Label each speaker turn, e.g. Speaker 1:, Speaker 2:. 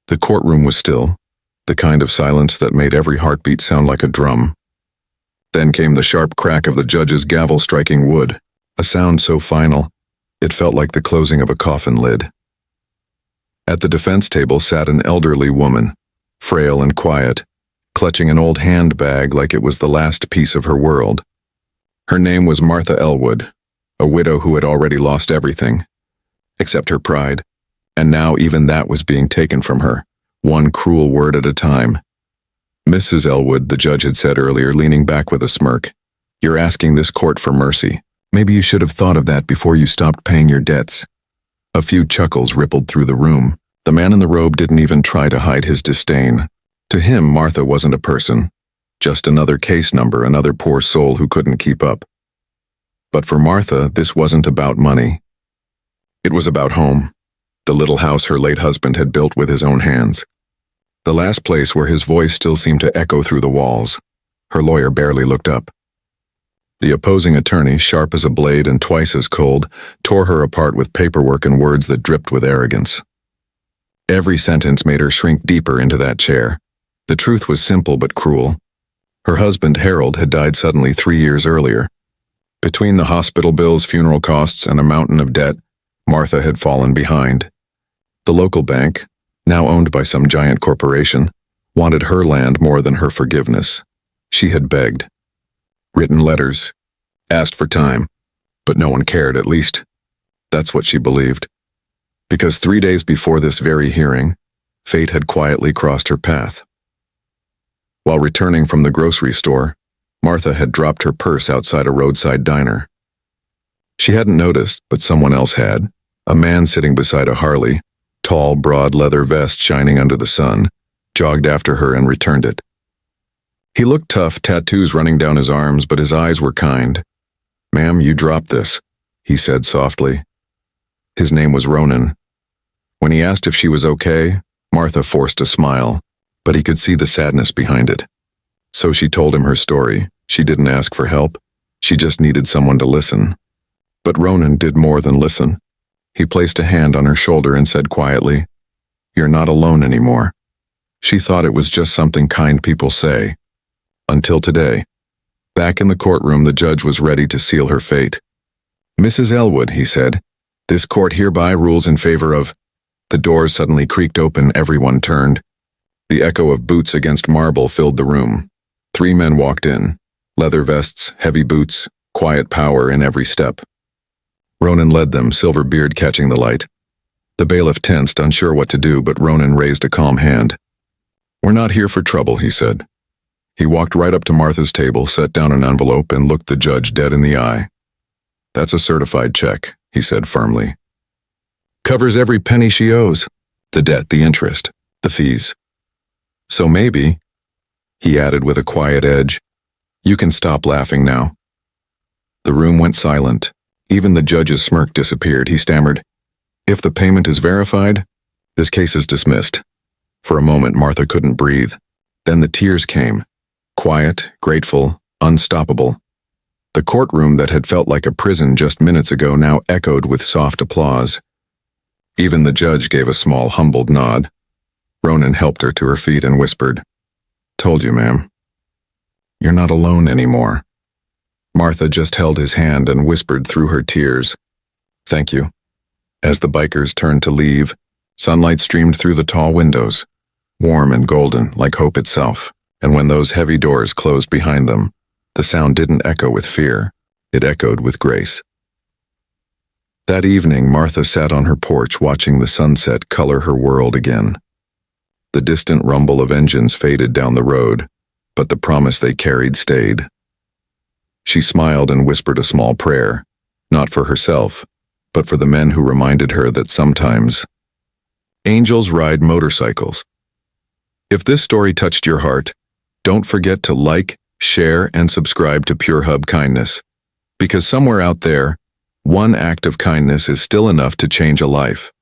Speaker 1: The courtroom was still, the kind of silence that made every heartbeat sound like a drum. Then came the sharp crack of the judge's gavel striking wood, a sound so final, it felt like the closing of a coffin lid. At the defense table sat an elderly woman, frail and quiet, clutching an old handbag like it was the last piece of her world. Her name was Martha Elwood, a widow who had already lost everything, except her pride, and now even that was being taken from her, one cruel word at a time. "Mrs. Elwood," the judge had said earlier, leaning back with a smirk, "you're asking this court for mercy. Maybe you should have thought of that before you stopped paying your debts." A few chuckles rippled through the room. The man in the robe didn't even try to hide his disdain. To him, Martha wasn't a person, just another case number, another poor soul who couldn't keep up. But for Martha, this wasn't about money. It was about home, the little house her late husband had built with his own hands. The last place where his voice still seemed to echo through the walls. Her lawyer barely looked up. The opposing attorney, sharp as a blade and twice as cold, tore her apart with paperwork and words that dripped with arrogance. Every sentence made her shrink deeper into that chair. The truth was simple but cruel. Her husband, Harold, had died suddenly 3 years earlier. Between the hospital bills, funeral costs, and a mountain of debt, Martha had fallen behind. The local bank, now owned by some giant corporation, wanted her land more than her forgiveness. She had begged, written letters, asked for time, but no one cared, at least. That's what she believed. Because 3 days before this very hearing, fate had quietly crossed her path. While returning from the grocery store, Martha had dropped her purse outside a roadside diner. She hadn't noticed, but someone else had. A man sitting beside a Harley, tall, broad leather vest shining under the sun, jogged after her and returned it. He looked tough, tattoos running down his arms, but his eyes were kind. "Ma'am, you dropped this," he said softly. His name was Ronan. When he asked if she was okay, Martha forced a smile, but he could see the sadness behind it. So she told him her story. She didn't ask for help. She just needed someone to listen. But Ronan did more than listen. He placed a hand on her shoulder and said quietly, "You're not alone anymore." She thought it was just something kind people say. Until today. Back in the courtroom, the judge was ready to seal her fate. "Mrs. Elwood," he said, "this court hereby rules in favor of—" The doors suddenly creaked open, everyone turned. The echo of boots against marble filled the room. 3 men walked in, leather vests, heavy boots, quiet power in every step. Ronan led them, silver beard catching the light. The bailiff tensed, unsure what to do, but Ronan raised a calm hand. "We're not here for trouble," he said. He walked right up to Martha's table, set down an envelope, and looked the judge dead in the eye. "That's a certified check," he said firmly. "Covers every penny she owes. The debt, the interest, the fees. So maybe," he added with a quiet edge, "you can stop laughing now." The room went silent. Even the judge's smirk disappeared. He stammered, "If the payment is verified, this case is dismissed." For a moment, Martha couldn't breathe. Then the tears came. Quiet, grateful, unstoppable. The courtroom that had felt like a prison just minutes ago now echoed with soft applause. Even the judge gave a small, humbled nod. Ronan helped her to her feet and whispered, "Told you, ma'am. You're not alone anymore." Martha just held his hand and whispered through her tears, "Thank you." As the bikers turned to leave, sunlight streamed through the tall windows, warm and golden like hope itself. And when those heavy doors closed behind them, the sound didn't echo with fear. It echoed with grace. That evening, Martha sat on her porch watching the sunset color her world again. The distant rumble of engines faded down the road, but the promise they carried stayed. She smiled and whispered a small prayer, not for herself, but for the men who reminded her that sometimes angels ride motorcycles. If this story touched your heart, don't forget to like, share, and subscribe to PureHubKindness, because somewhere out there, one act of kindness is still enough to change a life.